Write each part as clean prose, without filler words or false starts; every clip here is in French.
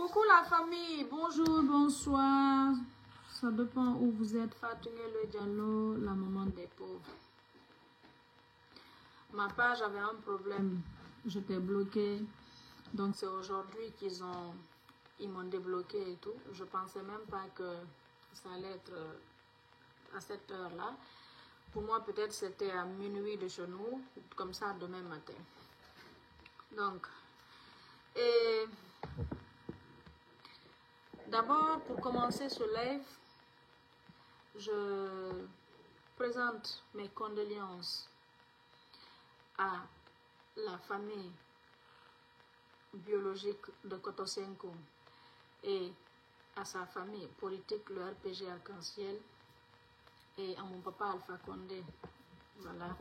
Coucou la famille, bonjour, bonsoir. Ça dépend où vous êtes. Fatigué le dialogue, la maman des pauvres. Ma page avait un problème. J'étais bloquée. Donc c'est aujourd'hui ils m'ont débloqué et tout. Je pensais même pas que ça allait être à cette heure-là. Pour moi, peut-être c'était à minuit de chez nous, comme ça demain matin. Donc, d'abord, pour commencer ce live, je présente mes condoléances à la famille biologique de Kotosenko et à sa famille politique, le RPG Arc-en-Ciel, et à mon papa Alpha Condé. Voilà.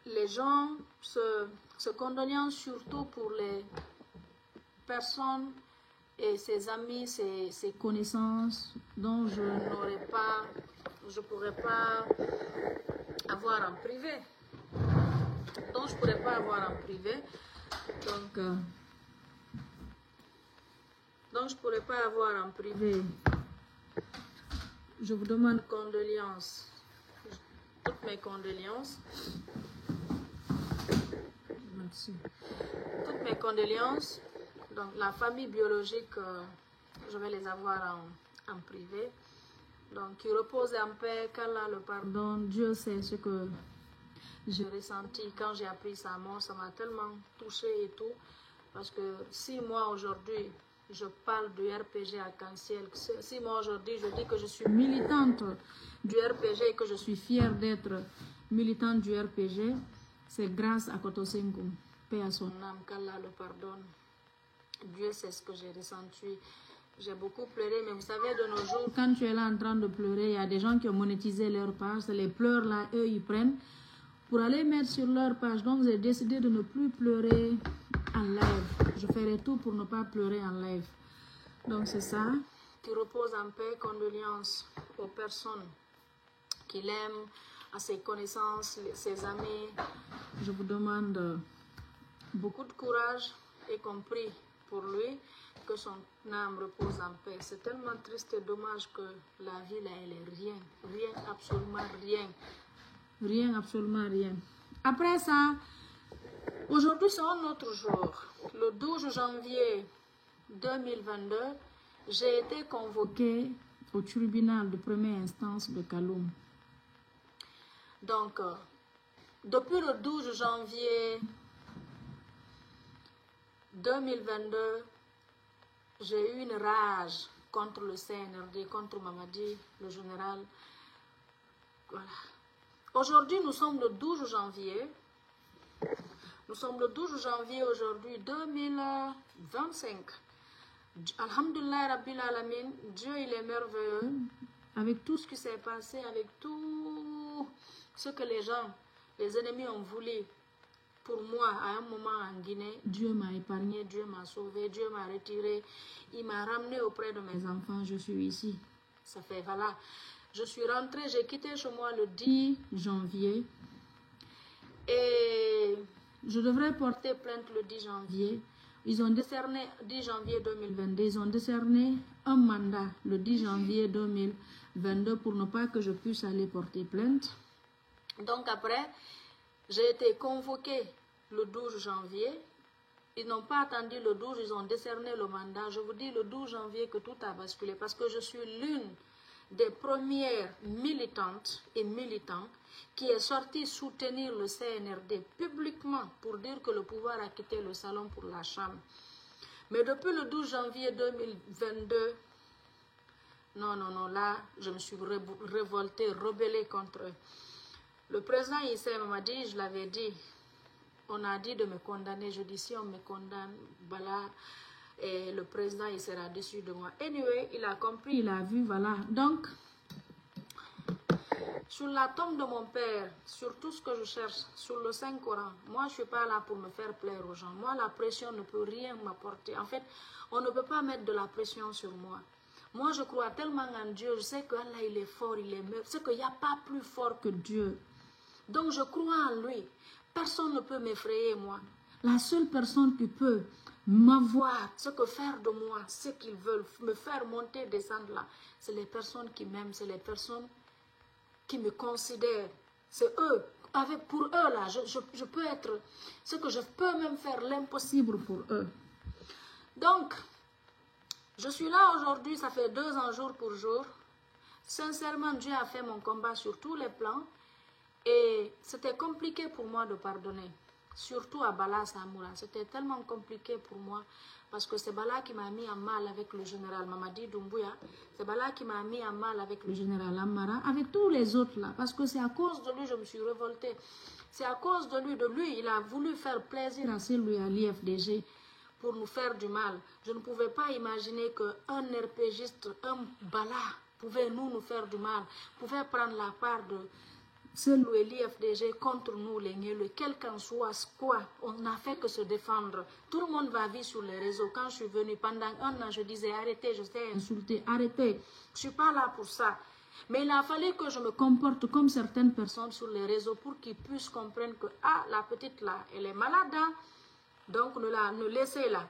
Les gens se condolent surtout pour les personnes et ses amis, ses connaissances dont je ne pourrais pas avoir en privé. Donc, je ne pourrais pas avoir en privé. Je vous demande condoléances, toutes mes condoléances. Merci. Toutes mes condoléances. Donc, la famille biologique, je vais les avoir en privé. Donc, qui repose en paix, qu'Allah le pardonne. Dieu sait ce que j'ai ressenti quand j'ai appris sa mort. Ça m'a tellement touchée et tout. Parce que si moi, aujourd'hui, je parle du RPG Arc-en-Ciel, si moi, aujourd'hui, je dis que je suis militante du RPG et que je suis fière d'être militante du RPG, c'est grâce à Kotosenko. Paix à son âme, qu'Allah le pardonne. Dieu sait ce que j'ai ressenti. J'ai beaucoup pleuré, mais vous savez, de nos jours, quand tu es là en train de pleurer, il y a des gens qui ont monétisé leur page. C'est les pleurs là, eux, ils prennent pour aller mettre sur leur page. Donc, j'ai décidé de ne plus pleurer en live. Je ferai tout pour ne pas pleurer en live. Donc, c'est ça. Qui repose en paix, condoléances aux personnes qui l'aiment, à ses connaissances, ses amis. Je vous demande beaucoup de courage, y compris pour lui, que son âme repose en paix. C'est tellement triste et dommage que la vie là, elle est rien, absolument rien, absolument rien. Après ça, aujourd'hui c'est un autre jour. Le 12 janvier 2022, j'ai été convoquée au tribunal de première instance de Kaloum. Donc, depuis le 12 janvier 2022, j'ai eu une rage contre le CNRD, contre Mamadi, le général. Voilà. Aujourd'hui, nous sommes le 12 janvier. Nous sommes le 12 janvier aujourd'hui, 2025. Alhamdulillah Rabbil Alamin, Dieu il est merveilleux. Avec tout ce qui s'est passé, avec tout ce que les ennemis ont voulu pour moi, à un moment en Guinée, Dieu m'a épargné, Dieu m'a sauvé, Dieu m'a retiré. Il m'a ramené auprès de mes enfants. Je suis ici. Ça fait, voilà. Je suis rentrée, j'ai quitté chez moi le 10 janvier. Et je devrais porter plainte le 10 janvier. Ils ont décerné, 10 janvier 2022, ils ont décerné un mandat le 10 janvier 2022 pour ne pas que je puisse aller porter plainte. Donc après, j'ai été convoquée le 12 janvier. Ils n'ont pas attendu le 12, ils ont décerné le mandat. Je vous dis le 12 janvier que tout a basculé parce que je suis l'une des premières militantes et militants qui est sortie soutenir le CNRD publiquement pour dire que le pouvoir a quitté le salon pour la chambre. Mais depuis le 12 janvier 2022, non, là, je me suis révoltée, rebellée contre eux. Le président Issa m'a dit, je l'avais dit, on a dit de me condamner. Je dis, si on me condamne, voilà, et le président, il sera déçu de moi. Anyway, il a compris, il a vu, voilà. Donc, sur la tombe de mon père, sur tout ce que je cherche, sur le Saint-Coran, moi, je ne suis pas là pour me faire plaire aux gens. Moi, la pression ne peut rien m'apporter. En fait, on ne peut pas mettre de la pression sur moi. Moi, je crois tellement en Dieu. Je sais qu'Allah, il est fort, il est meilleur. Je sais qu'il n'y a pas plus fort que Dieu. Donc, je crois en lui. Personne ne peut m'effrayer, moi. La seule personne qui peut m'avoir, ce que faire de moi, ce qu'ils veulent, me faire monter, descendre là, c'est les personnes qui m'aiment, c'est les personnes qui me considèrent, c'est eux. Pour eux là, je peux être, ce que je peux même faire l'impossible pour eux. Donc, je suis là aujourd'hui, ça fait 2 ans jour pour jour. Sincèrement, Dieu a fait mon combat sur tous les plans. Et c'était compliqué pour moi de pardonner. Surtout à Bala Samoura. C'était tellement compliqué pour moi. Parce que c'est Bala qui m'a mis en mal avec le général Mamadi Doumbouya. C'est Bala qui m'a mis en mal avec le général Amara. Avec tous les autres là. Parce que c'est à cause de lui que je me suis révoltée. C'est à cause de lui, il a voulu faire plaisir à celui à l'IFDG pour nous faire du mal. Je ne pouvais pas imaginer qu'un RPGiste, un Bala, pouvait nous faire du mal. Pouvait prendre la part de celui l'IFDG contre nous, les Nieleux, quel qu'en soit quoi, on n'a fait que se défendre. Tout le monde va vivre sur les réseaux. Quand je suis venue, pendant 1 an, je disais arrêtez, je t'ai insulté, arrêtez. Je ne suis pas là pour ça. Mais il a fallu que je me comporte comme certaines personnes sur les réseaux pour qu'ils puissent comprendre que, ah, la petite là, elle est malade, hein? Donc ne laissez-la.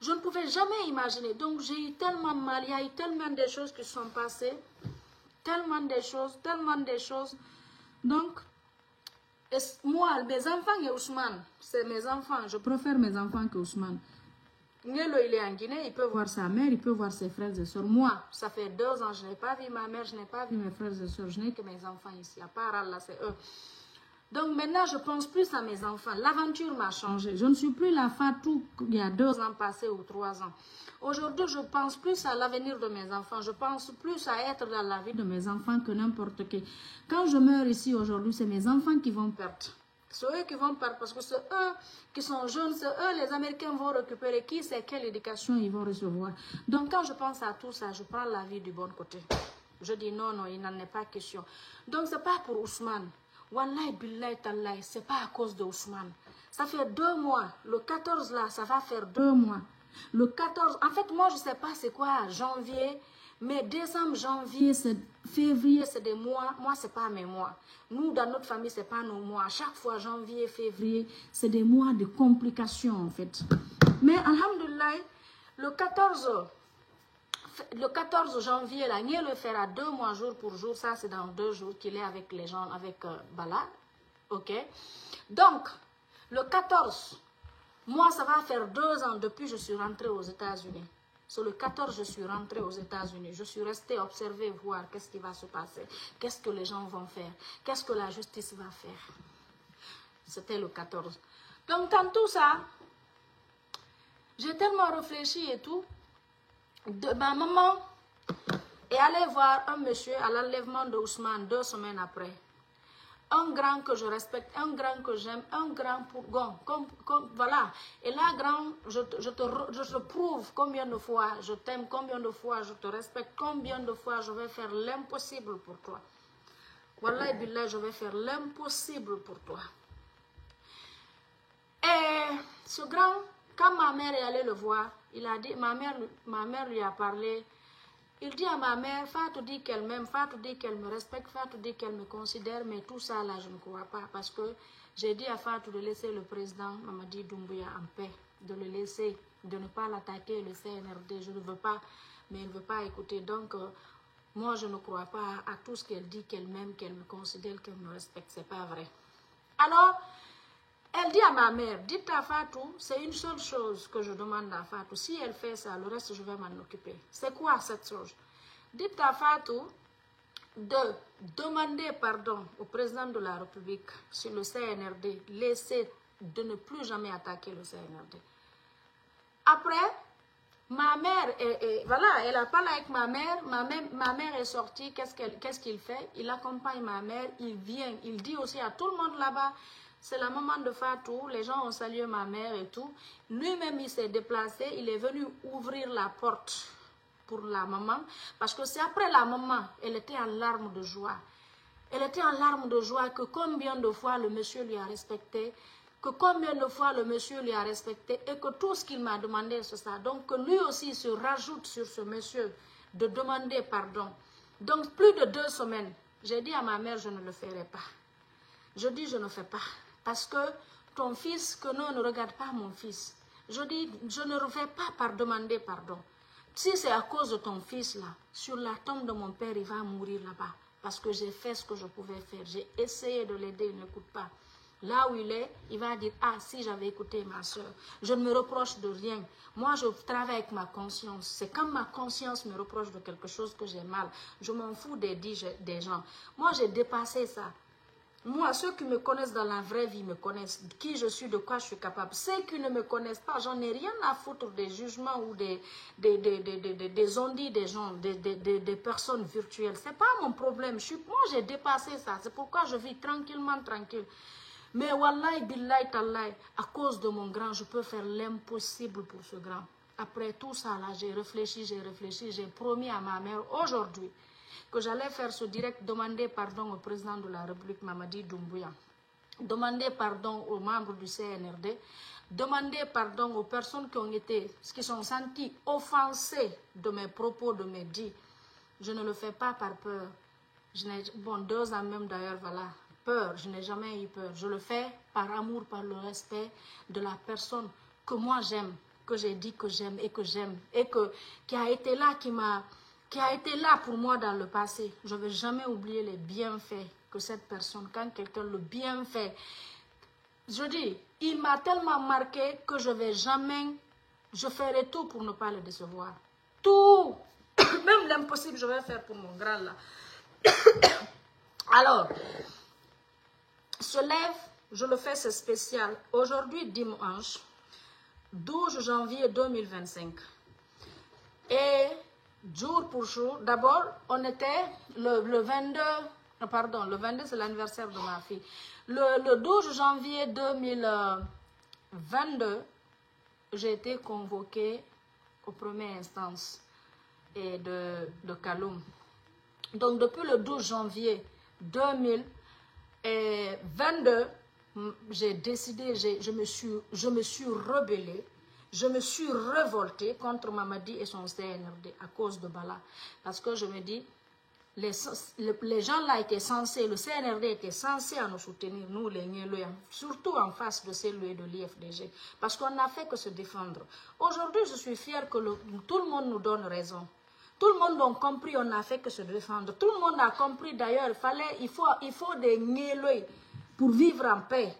Je ne pouvais jamais imaginer. Donc j'ai eu tellement mal, il y a eu tellement de choses qui sont passées. Tellement de choses. Donc, moi, mes enfants et Ousmane, c'est mes enfants. Je préfère mes enfants que Ousmane. Ngelo, il est en Guinée, il peut voir sa mère, il peut voir ses frères et soeurs. Moi, ça fait 2 ans, je n'ai pas vu ma mère, je n'ai pas vu mes frères et soeurs, je n'ai que mes enfants ici. À part Allah, c'est eux. Donc maintenant, je pense plus à mes enfants. L'aventure m'a changé. Je ne suis plus la Fatou il y a 2 ans passés ou 3 ans. Aujourd'hui, je pense plus à l'avenir de mes enfants. Je pense plus à être dans la vie de mes enfants que n'importe qui. Quand je meurs ici aujourd'hui, c'est mes enfants qui vont perdre. C'est eux qui vont perdre parce que c'est eux qui sont jeunes, c'est eux, les Américains vont récupérer. Qui sait quelle éducation ils vont recevoir. Donc quand je pense à tout ça, je prends la vie du bon côté. Je dis non, il n'en est pas question. Donc ce n'est pas pour Ousmane. Wallahi billahi tallahi, c'est pas à cause de Ousmane. Ça fait 2 mois. Le 14 là, ça va faire 2 mois. Le 14, en fait, moi, je ne sais pas c'est quoi, janvier, mais décembre, janvier, février, c'est des mois. Moi, ce n'est pas mes mois. Nous, dans notre famille, ce n'est pas nos mois. Chaque fois, janvier, février, c'est des mois de complications, en fait. Mais, alhamdoulilah, le 14 janvier, là, Niel le fera 2 mois jour pour jour. Ça, c'est dans 2 jours qu'il est avec les gens, avec Bala. OK? Donc, le 14, moi, ça va faire 2 ans depuis que je suis rentrée aux États-Unis. Sur le 14, je suis rentrée aux États-Unis. Je suis restée observer, voir qu'est-ce qui va se passer. Qu'est-ce que les gens vont faire. Qu'est-ce que la justice va faire. C'était le 14. Donc, dans tout ça, j'ai tellement réfléchi et tout. Ma maman est allée voir un monsieur à l'enlèvement de Ousmane 2 semaines après. Un grand que je respecte, un grand que j'aime, un grand pour voilà. Et là, grand, je te prouve combien de fois je t'aime, combien de fois je te respecte, combien de fois je vais faire l'impossible pour toi. Wallahi billah, je vais faire l'impossible pour toi. Et ce grand, quand ma mère est allée le voir, il a dit, ma mère lui a parlé. Il dit à ma mère, Fatou dit qu'elle m'aime, Fatou dit qu'elle me respecte, Fatou dit qu'elle me considère, mais tout ça là, je ne crois pas. Parce que j'ai dit à Fatou de laisser le président Mamadi Doumbouya en paix, de le laisser, de ne pas l'attaquer, le CNRD. Je ne veux pas, mais elle ne veut pas écouter. Donc, moi, je ne crois pas à tout ce qu'elle dit, qu'elle m'aime, qu'elle me considère, qu'elle me respecte. Ce n'est pas vrai. Alors, elle dit à ma mère, dites à Fatou, c'est une seule chose que je demande à Fatou. Si elle fait ça, le reste, je vais m'en occuper. C'est quoi cette chose? Dites à Fatou de demander pardon au président de la République sur le CNRD, laisser de ne plus jamais attaquer le CNRD. Après, ma mère, voilà, elle a parlé avec ma mère. Ma mère est sortie, qu'est-ce qu'il fait? Il accompagne ma mère, il vient, il dit aussi à tout le monde là-bas, c'est la maman de Fatou, les gens ont salué ma mère et tout. Lui-même, il s'est déplacé, il est venu ouvrir la porte pour la maman. Parce que c'est après la maman, elle était en larmes de joie. Elle était en larmes de joie que combien de fois le monsieur lui a respecté, que combien de fois le monsieur lui a respecté et que tout ce qu'il m'a demandé, c'est ça. Donc que lui aussi se rajoute sur ce monsieur de demander pardon. Donc plus de 2 semaines, j'ai dit à ma mère, je ne le ferai pas. Je dis, je ne fais pas. Parce que ton fils, que non, ne regarde pas mon fils. Je dis, je ne vais pas demander pardon. Si c'est à cause de ton fils là, sur la tombe de mon père, il va mourir là-bas. Parce que j'ai fait ce que je pouvais faire. J'ai essayé de l'aider, il n'écoute pas. Là où il est, il va dire, ah, si j'avais écouté ma soeur, je ne me reproche de rien. Moi, je travaille avec ma conscience. C'est quand ma conscience me reproche de quelque chose que j'ai mal. Je m'en fous des gens. Moi, j'ai dépassé ça. Moi, ceux qui me connaissent dans la vraie vie me connaissent. Qui je suis, de quoi je suis capable. Ceux qui ne me connaissent pas, j'en ai rien à foutre des jugements ou des ondits des gens, des personnes virtuelles. Ce n'est pas mon problème. Moi, j'ai dépassé ça. C'est pourquoi je vis tranquillement, tranquille. Mais wallahi, billahi, tallahi, à cause de mon grand, je peux faire l'impossible pour ce grand. Après tout ça, là, j'ai réfléchi, j'ai promis à ma mère aujourd'hui que j'allais faire ce direct, demander pardon au président de la République, Mamadi Doumbouya, demander pardon aux membres du CNRD, demander pardon aux personnes qui sont senties offensées de mes propos, de mes dits. Je ne le fais pas par peur. Bon, 2 ans même d'ailleurs, voilà. Peur, je n'ai jamais eu peur. Je le fais par amour, par le respect de la personne que moi j'aime, que j'ai dit que j'aime, et qui a été là pour moi dans le passé. Je ne vais jamais oublier les bienfaits que cette personne, quand quelqu'un le bienfait, je dis, il m'a tellement marqué que je ferai tout pour ne pas le décevoir. Tout, même l'impossible, je vais faire pour mon grand là. Alors, se lève, je le fais, c'est spécial. Aujourd'hui, dimanche, 12 janvier 2025. Et jour pour jour, d'abord, on était le 22, pardon, le 22 c'est l'anniversaire de ma fille. Le 12 janvier 2022, j'ai été convoquée aux premières instances de Kaloum. Donc, depuis le 12 janvier 2022, j'ai décidé, je me suis rebellée, je me suis révoltée contre Mamadi et son CNRD à cause de Bala. Parce que je me dis, les gens là étaient censés, le CNRD était censé à nous soutenir, nous les Nielois, surtout en face de celui de l'IFDG. Parce qu'on n'a fait que se défendre. Aujourd'hui, je suis fière que tout le monde nous donne raison. Tout le monde a compris, on n'a fait que se défendre. Tout le monde a compris d'ailleurs, il faut des Nielois pour vivre en paix.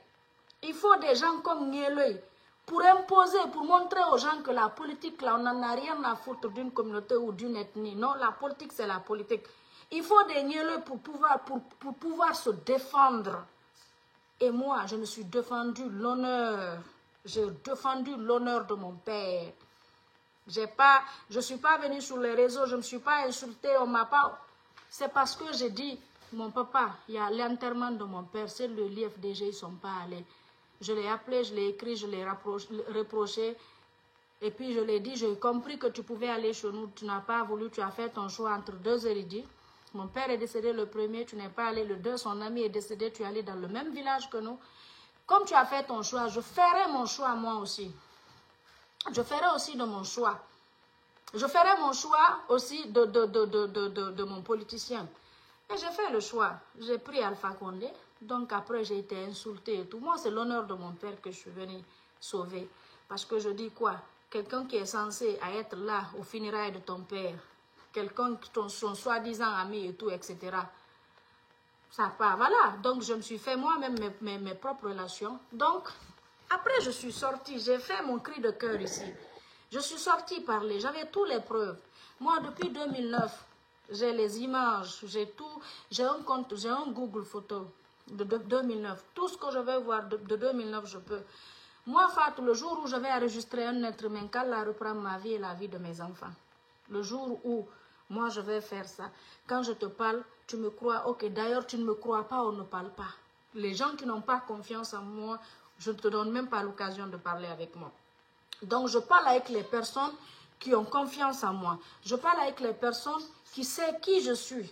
Il faut des gens comme Nielois pour imposer, pour montrer aux gens que la politique, là, on n'en a rien à foutre d'une communauté ou d'une ethnie. Non, la politique, c'est la politique. Il faut des Nielois pour pouvoir se défendre. Et moi, je me suis défendu l'honneur. J'ai défendu l'honneur de mon père. Je ne suis pas venue sur les réseaux, je ne me suis pas insultée, on m'a pas... C'est parce que j'ai dit, mon papa, il y a l'enterrement de mon père, c'est le l'IFDG, ils ne sont pas allés. Je l'ai appelé, je l'ai écrit, je l'ai reproché. Et puis je l'ai dit, j'ai compris que tu pouvais aller chez nous, tu n'as pas voulu, tu as fait ton choix entre 2 érudits. Mon père est décédé le premier, tu n'es pas allé le 2, son ami est décédé, tu es allé dans le même village que nous. Comme tu as fait ton choix, je ferai mon choix moi aussi. Je ferai aussi de mon choix. Je ferai mon choix aussi de mon politicien. Et j'ai fait le choix. J'ai pris Alpha Condé. Donc après, j'ai été insultée et tout. Moi, c'est l'honneur de mon père que je suis venue sauver. Parce que je dis quoi? Quelqu'un qui est censé être là au funérailles de ton père, quelqu'un qui son soi-disant ami et tout, etc. Ça part. Voilà. Donc, je me suis fait moi-même mes propres relations. Donc, après, je suis sortie. J'ai fait mon cri de cœur ici. Je suis sortie parler. J'avais toutes les preuves. Moi, depuis 2009, j'ai les images, j'ai tout. J'ai un compte, j'ai un Google photo de 2009. Tout ce que je vais voir de 2009, je peux. Moi, Fatou, le jour où je vais enregistrer un être humain, qu'Allah reprend ma vie et la vie de mes enfants. Le jour où moi, je vais faire ça. Quand je te parle, tu me crois. Ok, d'ailleurs, tu ne me crois pas, on ne parle pas. Les gens qui n'ont pas confiance en moi, je ne te donne même pas l'occasion de parler avec moi. Donc, je parle avec les personnes qui ont confiance en moi. Je parle avec les personnes qui savent qui je suis.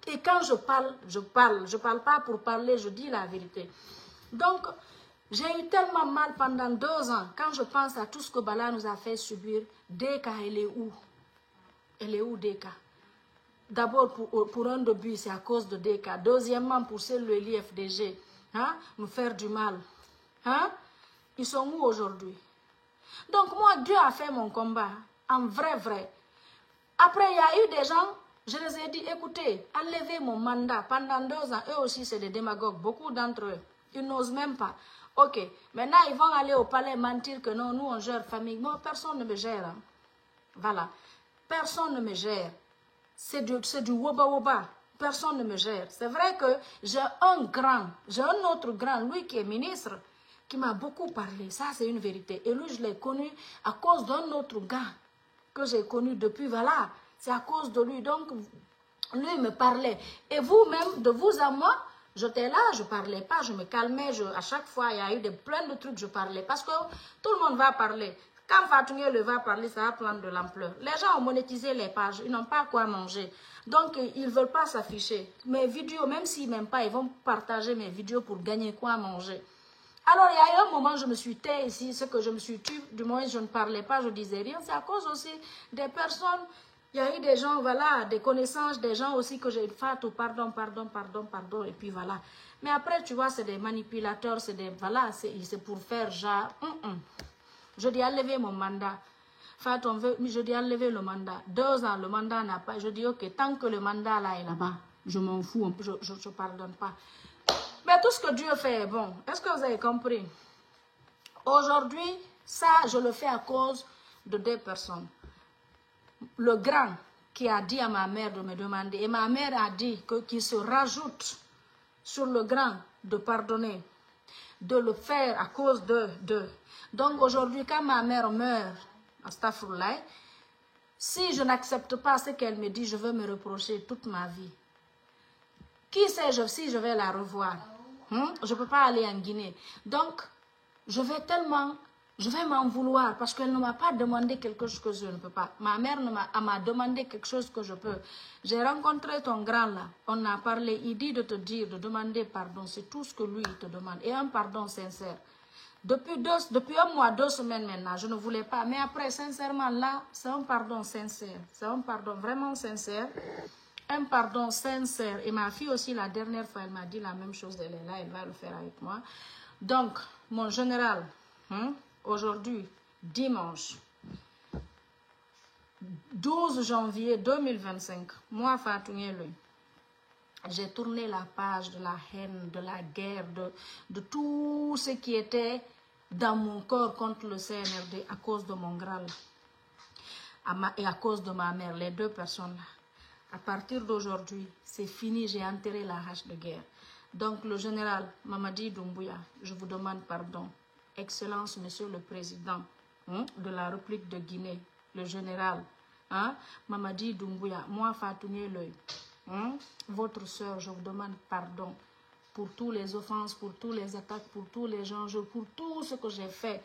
Et quand je parle, je parle. Je ne parle pas pour parler, je dis la vérité. Donc, j'ai eu tellement mal pendant 2 ans. Quand je pense à tout ce que Bala nous a fait subir, Deka, elle est où? Elle est où, Deka? D'abord, pour un début, c'est à cause de Deka. Deuxièmement, pour celle de l'IFDG, hein, nous faire du mal. Hein? Ils sont où aujourd'hui? Donc moi, Dieu a fait mon combat, en vrai. Après, il y a eu des gens, je les ai dit, écoutez, enlevez mon mandat. Pendant 2 ans, eux aussi, c'est des démagogues, beaucoup d'entre eux. Ils n'osent même pas. Ok, maintenant, ils vont aller au palais mentir que non, nous, on gère famille. Moi, personne ne me gère. Hein. Voilà. Personne ne me gère. C'est du woba-woba. Personne ne me gère. C'est vrai que j'ai un autre grand, lui qui est ministre, qui m'a beaucoup parlé. Ça, c'est une vérité. Et lui, je l'ai connu à cause d'un autre gars que j'ai connu depuis, voilà. C'est à cause de lui. Donc, lui me parlait. Et vous-même, de vous à moi, j'étais là, je ne parlais pas, je me calmais. À chaque fois, il y a eu plein de trucs, je parlais. Parce que tout le monde va parler. Quand Fatouné le va parler, ça va prendre de l'ampleur. Les gens ont monétisé les pages, ils n'ont pas quoi manger. Donc, ils ne veulent pas s'afficher. Mes vidéos, même s'ils ne m'aiment pas, ils vont partager mes vidéos pour gagner quoi manger. Alors, il y a eu un moment, je me suis tait ici, ce que je me suis tué, du moins, je ne parlais pas, je ne disais rien. C'est à cause aussi des personnes, il y a eu des gens, voilà, des connaissances, des gens aussi que j'ai fait, pardon, et puis voilà. Mais après, tu vois, c'est des manipulateurs, c'est des, voilà, c'est pour faire genre, Je dis, enlevez mon mandat. Fatou, je dis, enlevez le mandat. 2 ans, le mandat n'a pas. Je dis, ok, tant que le mandat là est là-bas, je m'en fous, je ne pardonne pas. Mais tout ce que Dieu fait est bon. Est-ce que vous avez compris? Aujourd'hui, ça, je le fais à cause de 2 personnes. Le grand qui a dit à ma mère de me demander, et ma mère a dit qu'il se rajoute sur le grand de pardonner, de le faire à cause de. Donc aujourd'hui, quand ma mère meurt, astaghfirullah, si je n'accepte pas ce qu'elle me dit, je veux me reprocher toute ma vie. Qui sait si je vais la revoir? Je ne peux pas aller en Guinée. Donc, je vais m'en vouloir parce qu'elle ne m'a pas demandé quelque chose que je ne peux pas. Ma mère m'a demandé quelque chose que je peux. J'ai rencontré ton grand là. On a parlé. Il dit de te dire, de demander pardon. C'est tout ce que lui te demande. Et un pardon sincère. Depuis 1 mois, 2 semaines maintenant, je ne voulais pas. Mais après, sincèrement, là, c'est un pardon sincère. C'est un pardon vraiment sincère. Un pardon sincère. Et ma fille aussi, la dernière fois, elle m'a dit la même chose. Elle est là, elle va le faire avec moi. Donc, mon général, aujourd'hui, dimanche, 12 janvier 2025, moi, Fatouné Loye, j'ai tourné la page de la haine, de la guerre, de tout ce qui était dans mon corps contre le CNRD à cause de mon grand et à cause de ma mère, les 2 personnes-là. À partir d'aujourd'hui, c'est fini, j'ai enterré la hache de guerre. Donc, le général Mamadi Doumbouya, je vous demande pardon. Excellence, Monsieur le Président de la République de Guinée, le général Mamadi Doumbouya, moi, Fatouné Loye, votre soeur, je vous demande pardon pour toutes les offenses, pour toutes les attaques, pour tous les enjeux, pour tout ce que j'ai fait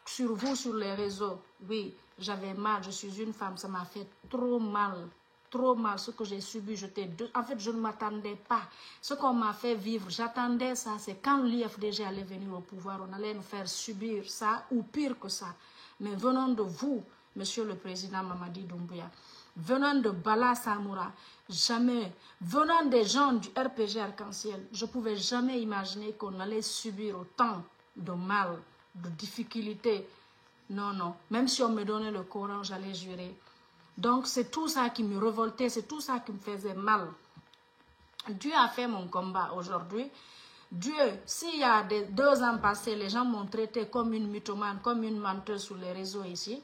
sur vous, sur les réseaux. Oui, j'avais mal, je suis une femme, ça m'a fait trop mal ce que j'ai subi. En fait, je ne m'attendais pas. Ce qu'on m'a fait vivre, j'attendais ça. C'est quand l'IFDG allait venir au pouvoir, on allait nous faire subir ça ou pire que ça. Mais venant de vous, Monsieur le Président Mamadi Doumbouya, venant de Bala Samoura, jamais, venant des gens du RPG Arc-en-Ciel, je ne pouvais jamais imaginer qu'on allait subir autant de mal, de difficultés. Non, non. Même si on me donnait le Coran, j'allais jurer. Donc, c'est tout ça qui me révoltait, c'est tout ça qui me faisait mal. Dieu a fait mon combat aujourd'hui. Dieu, s'il y a 2 ans passés, les gens m'ont traité comme une mythomane, comme une menteuse sur les réseaux ici.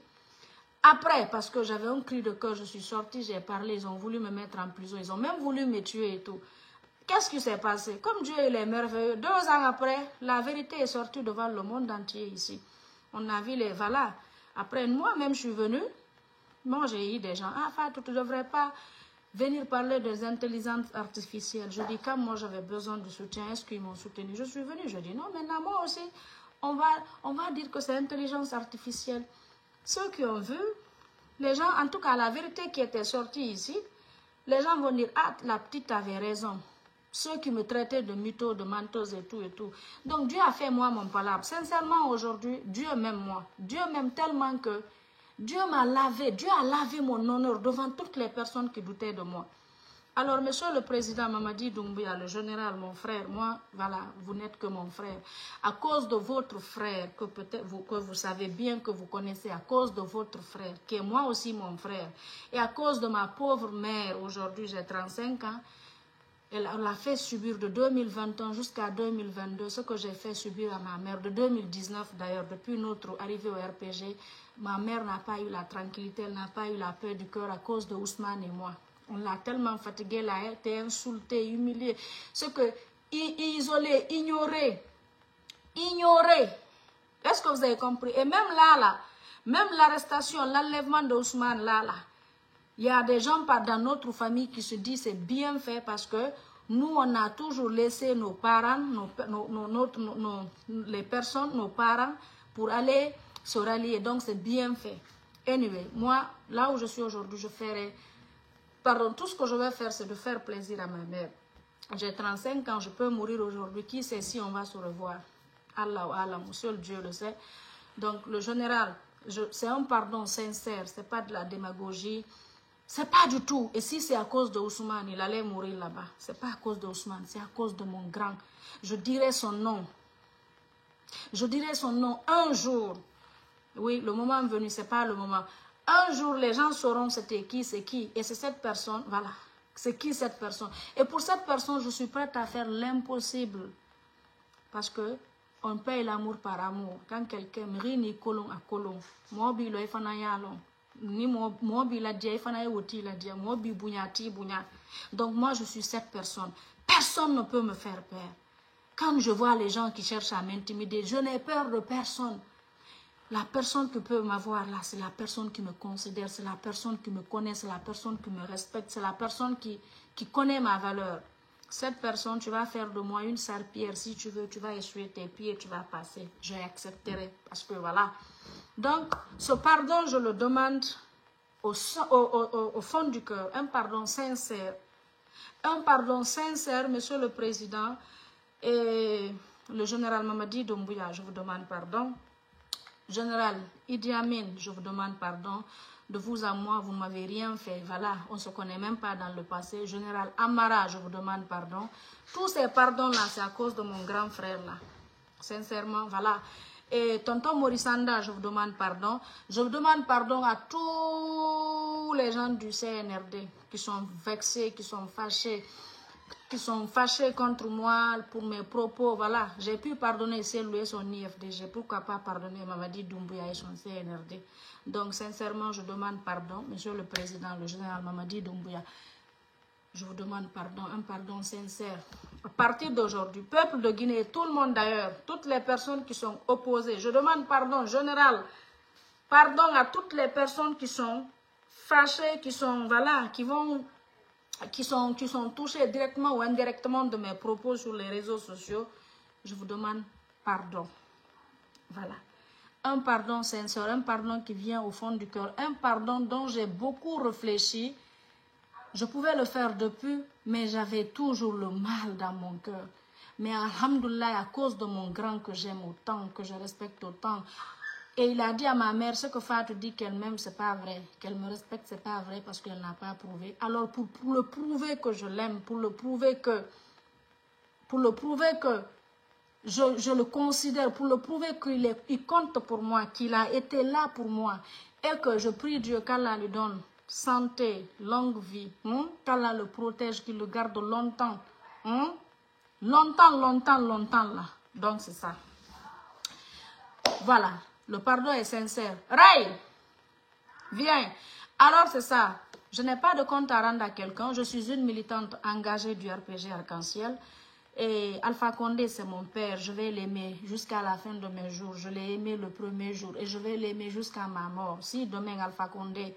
Après, parce que j'avais un cri de cœur, je suis sortie, j'ai parlé, ils ont voulu me mettre en prison, ils ont même voulu me tuer et tout. Qu'est-ce qui s'est passé? Comme Dieu il est merveilleux, 2 ans après, la vérité est sortie devant le monde entier ici. On a vu les voilà. Après, moi-même, je suis venue. Moi, j'ai eu des gens. Ah, Fatou, tu ne devrais pas venir parler des intelligences artificielles. Je dis, quand moi, j'avais besoin de soutien, est-ce qu'ils m'ont soutenu? Je suis venue. Je dis, non, maintenant, moi aussi, on va dire que c'est intelligence artificielle. Ceux qui ont vu, les gens, en tout cas, la vérité qui était sortie ici, les gens vont dire, ah, la petite avait raison. Ceux qui me traitaient de mytho, de menteuse et tout et tout. Donc, Dieu a fait moi mon palabre. Sincèrement, aujourd'hui, Dieu m'aime moi. Dieu m'aime tellement que Dieu m'a lavé. Dieu a lavé mon honneur devant toutes les personnes qui doutaient de moi. Alors, monsieur le président Mamadi Doumbouya, le général, mon frère, moi, voilà, vous n'êtes que mon frère. À cause de votre frère, que peut-être que vous savez bien, que vous connaissez, à cause de votre frère, qui est moi aussi mon frère, et à cause de ma pauvre mère, aujourd'hui j'ai 35 ans, elle a fait subir de 2021 jusqu'à 2022 ce que j'ai fait subir à ma mère. De 2019 d'ailleurs, depuis notre arrivée au RPG, ma mère n'a pas eu la tranquillité, elle n'a pas eu la paix du cœur à cause de Ousmane et moi. On l'a tellement fatiguée, elle a été insultée, humiliée. Ce que isolée, ignorée. Est-ce que vous avez compris? Et même là, même l'arrestation, l'enlèvement d'Ousmane, là, il y a des gens dans notre famille qui se disent c'est bien fait parce que nous, on a toujours laissé nos parents, les personnes, nos parents, pour aller se rallier. Donc, c'est bien fait. Anyway, moi, là où je suis aujourd'hui, je ferai... Pardon, tout ce que je vais faire, c'est de faire plaisir à ma mère. J'ai 35 ans, je peux mourir aujourd'hui. Qui sait si on va se revoir? Allah, Allah, seul Dieu le sait. Donc, le général, c'est un pardon sincère, c'est pas de la démagogie. C'est pas du tout. Et si c'est à cause de Ousmane, il allait mourir là-bas. C'est pas à cause de Ousmane, c'est à cause de mon grand. Je dirai son nom. Je dirai son nom un jour. Oui, le moment venu, c'est pas le moment. Un jour, les gens sauront c'était qui, c'est qui. Et c'est cette personne, voilà. C'est qui cette personne. Et pour cette personne, je suis prête à faire l'impossible. Parce que on paye l'amour par amour. Quand quelqu'un me rit ni colon à colon, moi, bilo est fanayalon. Ni moi bila dia ifana woti la dia moi bi bunyati bunya. Donc moi je suis cette personne. Personne ne peut me faire peur. Quand je vois les gens qui cherchent à m'intimider, je n'ai peur de personne. La personne qui peut m'avoir là, c'est la personne qui me considère, c'est la personne qui me connaît, c'est la personne qui me respecte, c'est la personne qui connaît ma valeur. Cette personne, tu vas faire de moi une serpillière. Si tu veux, tu vas essuyer tes pieds et tu vas passer. Je accepterai parce que voilà. Donc, ce pardon, je le demande au fond du cœur. Un pardon sincère. Un pardon sincère, monsieur le président et le général Mamadi Doumbouya, je vous demande pardon. Général Idi Amin, je vous demande pardon. De vous à moi, vous ne m'avez rien fait. Voilà, on ne se connaît même pas dans le passé. Général Amara, je vous demande pardon. Tous ces pardons-là, c'est à cause de mon grand frère là. Sincèrement, voilà. Et tonton Morissanda, je vous demande pardon. Je vous demande pardon à tous les gens du CNRD qui sont vexés, qui sont fâchés contre moi pour mes propos. Voilà, j'ai pu pardonner lui et son IFDG. Pourquoi pas pardonner Mamadi Doumbouya et son CNRD? Donc, sincèrement, je demande pardon, monsieur le président, le général Mamadi Doumbouya. Je vous demande pardon, un pardon sincère. À partir d'aujourd'hui, peuple de Guinée, tout le monde d'ailleurs, toutes les personnes qui sont opposées, je demande pardon, général, pardon à toutes les personnes qui sont fâchées, qui sont, voilà, qui sont touchées directement ou indirectement de mes propos sur les réseaux sociaux. Je vous demande pardon. Voilà. Un pardon sincère, un pardon qui vient au fond du cœur, un pardon dont j'ai beaucoup réfléchi. Je pouvais le faire depuis, mais j'avais toujours le mal dans mon cœur. Mais alhamdoulilah, à cause de mon grand que j'aime autant, que je respecte autant. Et il a dit à ma mère, ce que Fatou dit qu'elle m'aime, c'est pas vrai. Qu'elle me respecte, c'est pas vrai parce qu'elle n'a pas prouvé. Alors pour le prouver que je l'aime, pour le prouver que je le considère, pour le prouver qu'il compte pour moi, qu'il a été là pour moi, et que je prie Dieu qu'Allah lui donne santé, longue vie, qu'Allah le protège, qu'il le garde longtemps, longtemps là. Donc c'est ça. Voilà, le pardon est sincère. Ray, viens. Alors c'est ça, je n'ai pas de compte à rendre à quelqu'un, je suis une militante engagée du RPG Arc-en-Ciel. Et Alpha Condé, c'est mon père, je vais l'aimer jusqu'à la fin de mes jours. Je l'ai aimé le premier jour et je vais l'aimer jusqu'à ma mort. Si demain Alpha Condé,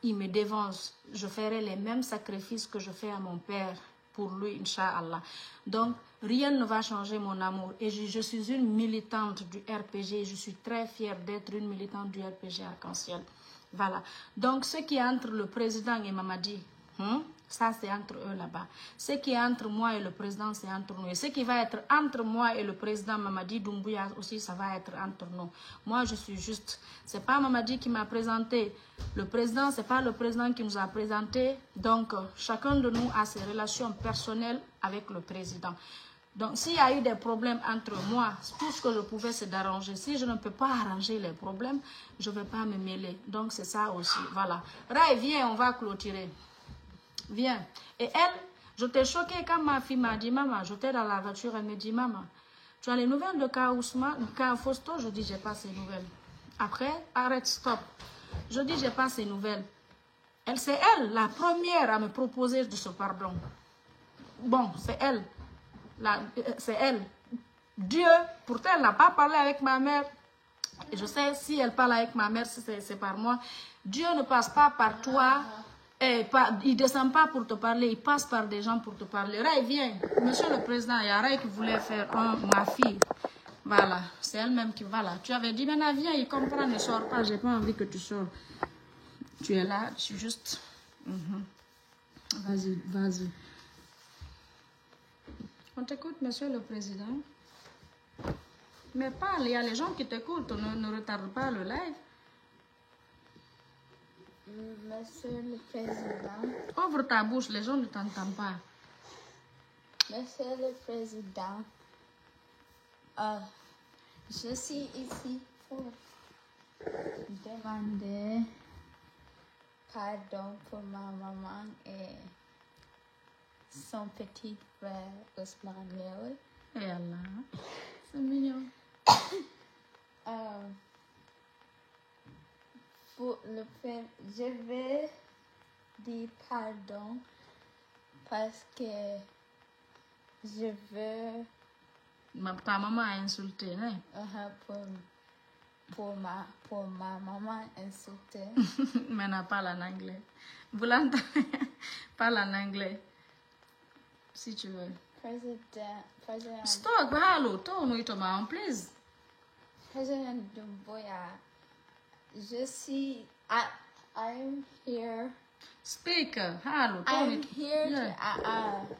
il me dévance, je ferai les mêmes sacrifices que je fais à mon père pour lui, Inch'Allah. Donc, rien ne va changer mon amour. Et je suis une militante du RPG. Je suis très fière d'être une militante du RPG Arc-en-Ciel. Voilà. Donc, ce qui est entre le président et Mamadi, Ça, c'est entre eux là-bas. Ce qui est entre moi et le président, c'est entre nous. Et ce qui va être entre moi et le président Mamadi Doumbouya aussi, ça va être entre nous. Moi, je suis juste... C'est pas Mamadi qui m'a présenté. Le président, c'est pas le président qui nous a présenté. Donc, chacun de nous a ses relations personnelles avec le président. Donc, s'il y a eu des problèmes entre moi, tout ce que je pouvais, c'est d'arranger. Si je ne peux pas arranger les problèmes, je ne vais pas me mêler. Donc, c'est ça aussi. Voilà. Ray, viens, on va clôturer. Viens. Et elle, je t'ai choquée quand ma fille m'a dit, maman, j'étais dans la voiture, elle me dit, maman, tu as les nouvelles de Ka Fosto? Je dis, j'ai pas ces nouvelles. Après, arrête, stop. Je dis, j'ai pas ces nouvelles. C'est elle, la première à me proposer de ce pardon. Bon, c'est elle. C'est elle. Dieu, pourtant, elle n'a pas parlé avec ma mère. Et je sais, si elle parle avec ma mère, c'est par moi. Dieu ne passe pas par toi. Et il ne descend pas pour te parler, il passe par des gens pour te parler. Ray, viens. Monsieur le président, il y a Ray qui voulait faire ma fille. Voilà, c'est elle-même qui va là. Tu avais dit, maintenant viens, il comprend, ne sors pas, j'ai pas envie que tu sors. Tu es là, je suis juste... Vas-y, vas-y. On t'écoute, monsieur le président. Mais parle, il y a les gens qui t'écoutent, ne retarde pas le live. Monsieur le Président. Ouvre ta bouche, les gens ne t'entendent pas. Monsieur le Président, je suis ici pour demander pardon pour ma maman et son petit frère Ousmane Léo. Et Allah, c'est mignon. Pour le fait, je vais dire pardon parce que je veux Ta maman a insulté, hein? pour ma maman insultée. Maintenant, parle en anglais. Vous l'entendez? Parle en anglais. Si tu veux. President. Stop, hello, turn it around, please. President Doumbouya, I'm here. Speak, hello, turn I'm it. here Yeah. to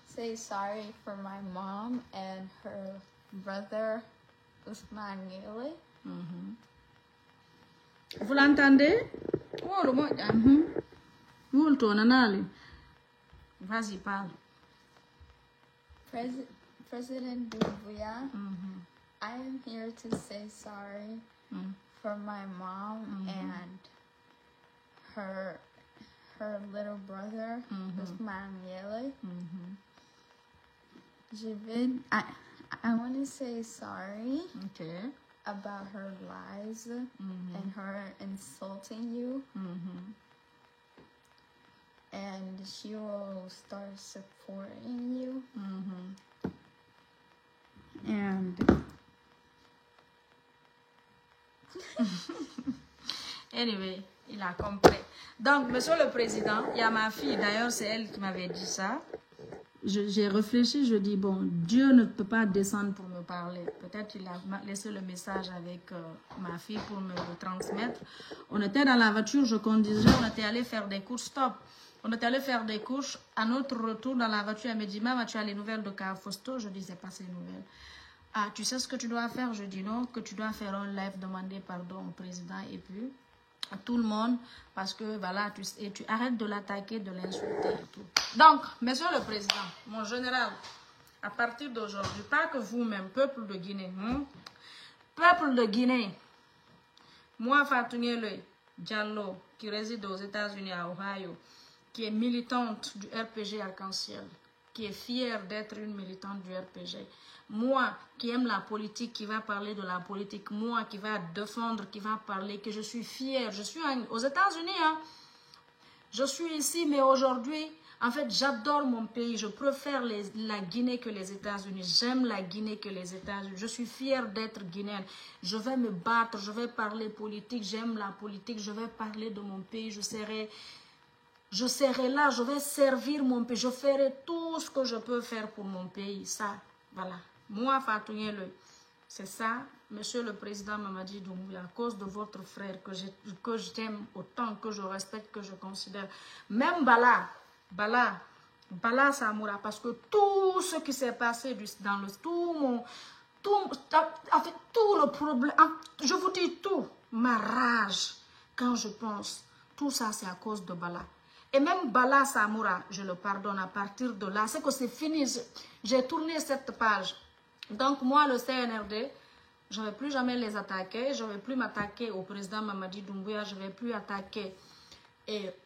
say sorry for my mom and her brother Ousmane Niele. Vous l'entendez? Oh, le mot. Vous le tournez. Vas-y, parle. President Doumbouya, I am here to say sorry for my mom and her little brother, Ousmane Niele. I want to say sorry about her lies and her insulting you. And she will start supporting you. And anyway, il a compris. Donc, monsieur le président, il y a ma fille, d'ailleurs, c'est elle qui m'avait dit ça. J'ai réfléchi, je dis, bon, Dieu ne peut pas descendre pour me parler. Peut-être qu'il a laissé le message avec ma fille pour me le transmettre. On était dans la voiture, je conduisais, on était allé faire des courses, stop. On était allé faire des courses. À notre retour dans la voiture, elle me dit, maman, tu as les nouvelles de Ka Fosto? Je dis, c'est pas ces nouvelles. Ah, tu sais ce que tu dois faire? Je dis, non, que tu dois faire un live, demander pardon au président et puis à tout le monde, parce que voilà, tu arrêtes de l'attaquer, de l'insulter et tout. Donc, monsieur le président, mon général, à partir d'aujourd'hui, pas que vous-même, peuple de Guinée, peuple de Guinée, moi, Fatou Niele Diallo, qui réside aux États-Unis, à Ohio, qui est militante du RPG Arc-en-Ciel, qui est fière d'être une militante du RPG. Moi, qui aime la politique, qui va parler de la politique, moi, qui va défendre, qui va parler, que je suis fière. Je suis aux États-Unis, hein. Je suis ici, mais aujourd'hui, en fait, j'adore mon pays. Je préfère la Guinée que les États-Unis. J'aime la Guinée que les États-Unis. Je suis fière d'être guinéenne. Je vais me battre, je vais parler politique. J'aime la politique, je vais parler de mon pays. Je serai là, je vais servir mon pays. Je ferai tout ce que je peux faire pour mon pays. Ça, voilà. Moi, Fatou Niele, C'est ça, Monsieur le Président Mamadi Doumbouya, à cause de votre frère que je t'aime autant, que je respecte, que je considère. Même Bala Samoura, parce que tout ce qui s'est passé dans le... tout le problème, je vous dis tout, ma rage, quand je pense, tout ça c'est à cause de Bala. Et même Bala Samoura, je le pardonne à partir de là, c'est que c'est fini, j'ai tourné cette page. Donc moi, le CNRD, je ne vais plus jamais les attaquer, je ne vais plus m'attaquer au président Mamadi Doumbouya, je ne vais plus attaquer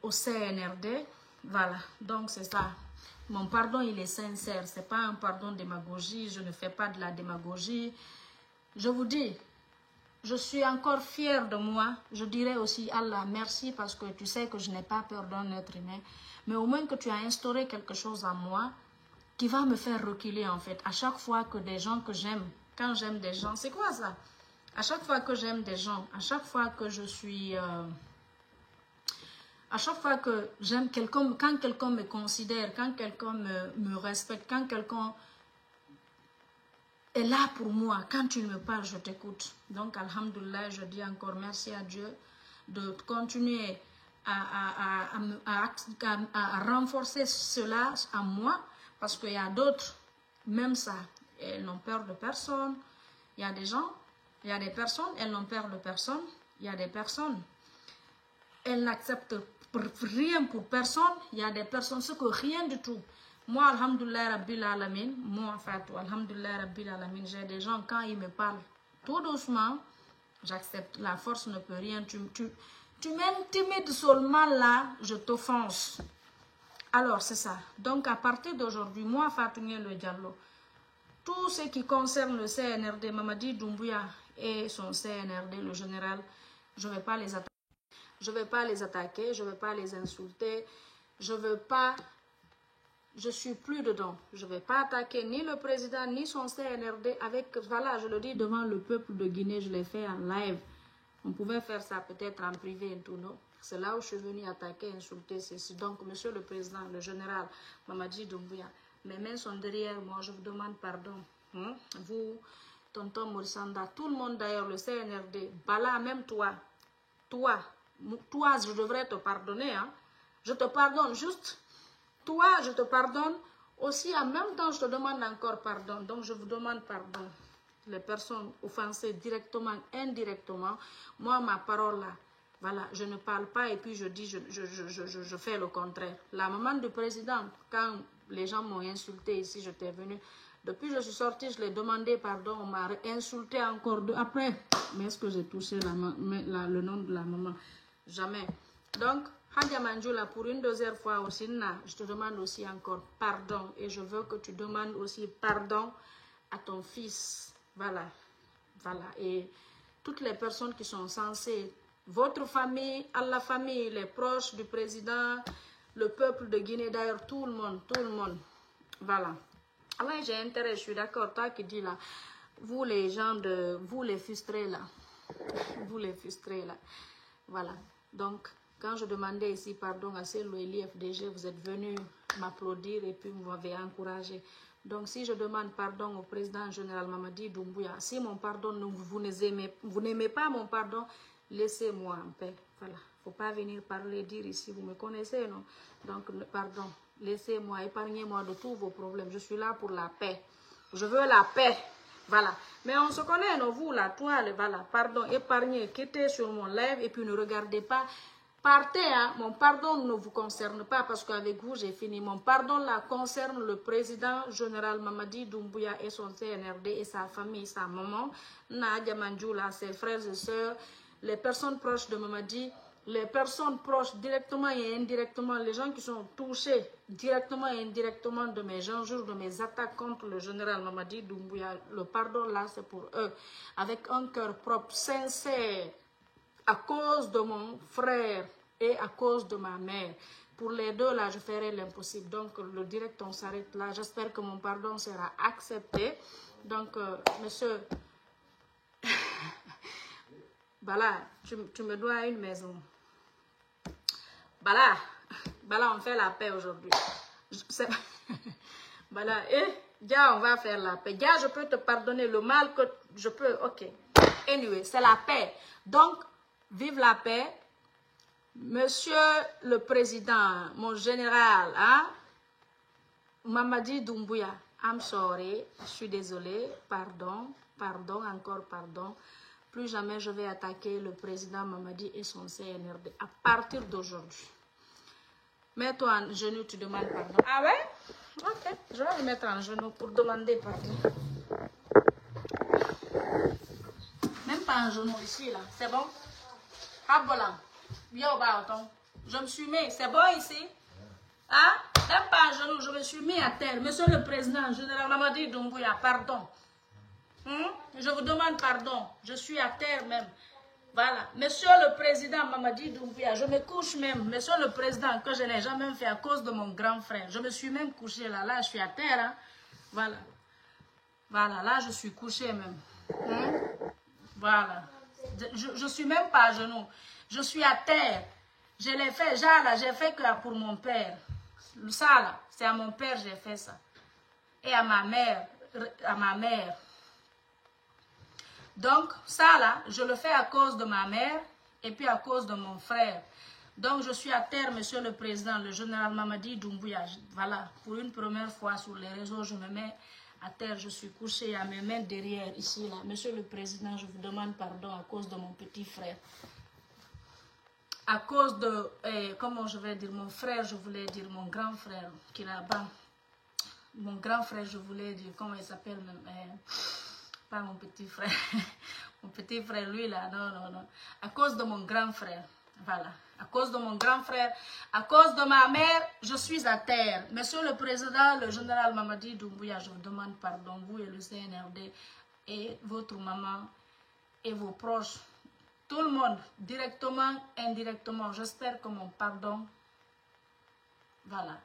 au CNRD. Voilà, donc c'est ça. Mon pardon, il est sincère, ce n'est pas un pardon démagogie, je ne fais pas de la démagogie. Je vous dis, je suis encore fière de moi. Je dirais aussi, Allah, merci parce que tu sais que je n'ai pas peur d'un être humain. Mais au moins que tu as instauré quelque chose en moi qui va me faire reculer en fait. À chaque fois que des gens que j'aime, quand j'aime des gens, c'est quoi ça? À chaque fois que j'aime des gens, à chaque fois que je suis... à chaque fois que j'aime quelqu'un, quand quelqu'un me considère, quand quelqu'un me respecte, quand quelqu'un est là pour moi, quand tu me parles, je t'écoute. Donc, alhamdoulilah, je dis encore merci à Dieu de continuer à renforcer cela en moi, parce qu'il y a d'autres, même ça, elles n'ont peur de personne. Il y a des gens, il y a des personnes, elles n'ont peur de personne. Il y a des personnes, elles n'acceptent rien pour personne. Il y a des personnes, ce que rien du tout. Moi, alhamdoulilah rabbil alamin, moi Fatou, alhamdoulilah rabbil alamin, j'ai des gens, quand ils me parlent tout doucement, j'accepte. La force ne peut rien. Tu m'intimides seulement là, je t'offense. Alors, c'est ça. Donc, à partir d'aujourd'hui, moi, Fatou Le Diallo, tout ce qui concerne le CNRD, Mamadi Doumbouya et son CNRD, le général, je ne vais pas les attaquer. Je ne vais pas les attaquer, je ne vais pas les insulter. Je ne veux pas... Je suis plus dedans. Je ne vais pas attaquer ni le président, ni son CNRD avec... Voilà, je le dis devant le peuple de Guinée, je l'ai fait en live. On pouvait faire ça peut-être en privé et tout, non? C'est là où je suis venue attaquer, insulter ceci. Donc, monsieur le président, le général Mamadi Doumbouya, mes mains sont derrière moi, je vous demande pardon. Vous, tonton Moussanda, tout le monde d'ailleurs, le CNRD, Bala, même toi, je devrais te pardonner. Hein? Je te pardonne juste. Toi, je te pardonne. Aussi, en même temps, je te demande encore pardon. Donc, je vous demande pardon. Les personnes offensées directement, indirectement. Moi, ma parole là, voilà, je ne parle pas et puis je dis, je fais le contraire. La maman du président, quand les gens m'ont insulté ici, j'étais venue. Depuis que je suis sortie, je l'ai demandé pardon. On m'a insulté encore. Après, mais est-ce que j'ai touché le nom de la maman? Jamais. Donc, Hadja Manjoula, pour une deuxième fois aussi, je te demande aussi encore pardon. Et je veux que tu demandes aussi pardon à ton fils. Voilà. Voilà. Et toutes les personnes qui sont censées, votre famille, à la famille, les proches du président, le peuple de Guinée, d'ailleurs, tout le monde. Voilà. Ah ouais, j'ai intérêt, je suis d'accord. Toi qui dis là, vous les gens vous les frustrés là. Vous les frustrés là. Voilà. Donc, quand je demandais ici pardon à Céloélie FDG, vous êtes venus m'applaudir et puis vous m'avez encouragé. Donc, si je demande pardon au président général Mamadi Doumbouya, si mon pardon, vous n'aimez pas mon pardon, laissez-moi en paix. Voilà. Il ne faut pas venir parler, dire ici, vous me connaissez, non? Donc, pardon, laissez-moi, épargnez-moi de tous vos problèmes. Je suis là pour la paix. Je veux la paix. Voilà. Mais on se connaît, non? Vous, la toile, voilà. Pardon, épargnez, quittez sur mon live et puis ne regardez pas. Partez, hein? Mon pardon ne vous concerne pas parce qu'avec vous, j'ai fini. Mon pardon là concerne le président général Mamadi Doumbouya et son CNRD et sa famille, sa maman, Nadia Manjoula, ses frères et sœurs, les personnes proches de Mamadi, les personnes proches directement et indirectement, les gens qui sont touchés directement et indirectement de mes injures, de mes attaques contre le général Mamadi Doumbouya. Le pardon là, c'est pour eux. Avec un cœur propre, sincère, à cause de mon frère et à cause de ma mère. Pour les deux, là, je ferai l'impossible. Donc, le direct, on s'arrête là. J'espère que mon pardon sera accepté. Donc, monsieur, Bala, tu me dois une maison. Bala, on fait la paix aujourd'hui. Bala, Dia, on va faire la paix. Dia, je peux te pardonner le mal que je peux. Ok. Anyway, c'est la paix. Donc, vive la paix. Monsieur le Président, mon général, hein? Mamadi Doumbouya, I'm sorry, je suis désolée, pardon, encore pardon. Plus jamais je vais attaquer le président Mamadi et son CNRD à partir d'aujourd'hui. Mets-toi en genoux, tu demandes pardon. Ah ouais? Ok, je vais me mettre en genoux pour demander pardon. Même pas en genoux ici, là, c'est bon? Habolam, yo baoton. Je me suis mis, c'est bon ici? Hein? Même pas à genoux, je me suis mis à terre. Monsieur le Président, général Mamadi Doumbouya, pardon. Je vous demande pardon. Je suis à terre même. Voilà. Monsieur le Président Mamadi Doumbouya, je me couche même. Monsieur le Président, que je n'ai jamais fait à cause de mon grand frère. Je me suis même couché là. Là, je suis à terre. Hein? Voilà. Voilà, là, je suis couché même. Voilà. Je suis même pas à genoux. Je suis à terre. Je l'ai fait, genre là, j'ai fait que pour mon père. Ça là, c'est à mon père j'ai fait ça. Et à ma mère. Donc, ça là, je le fais à cause de ma mère et puis à cause de mon frère. Donc, je suis à terre, monsieur le président, le général Mamadi Doumbouya. Voilà, pour une première fois sur les réseaux, je me mets à terre, je suis couché à mes mains derrière, ici, là. Monsieur le président, je vous demande pardon à cause de mon petit frère. À cause de, comment je vais dire, mon frère, je voulais dire, mon grand frère, qui est là-bas. Mon grand frère, je voulais dire, comment il s'appelle même, pas mon petit frère. Mon petit frère, lui là, non. À cause de mon grand frère, voilà. À cause de mon grand frère, à cause de ma mère, je suis à terre. Monsieur le Président, le général Mamadi Doumbouya, je vous demande pardon, vous et le CNRD, et votre maman, et vos proches, tout le monde, directement, indirectement. J'espère que mon pardon, voilà.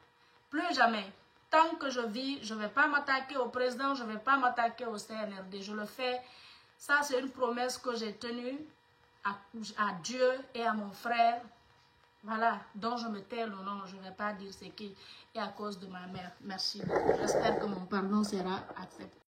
Plus jamais. Tant que je vis, je ne vais pas m'attaquer au président, je ne vais pas m'attaquer au CNRD. Je le fais. Ça, c'est une promesse que j'ai tenue à Dieu et à mon frère. Voilà, dont je me tais le nom, je ne vais pas dire c'est qui. Et à cause de ma mère. Merci. J'espère que mon pardon sera accepté.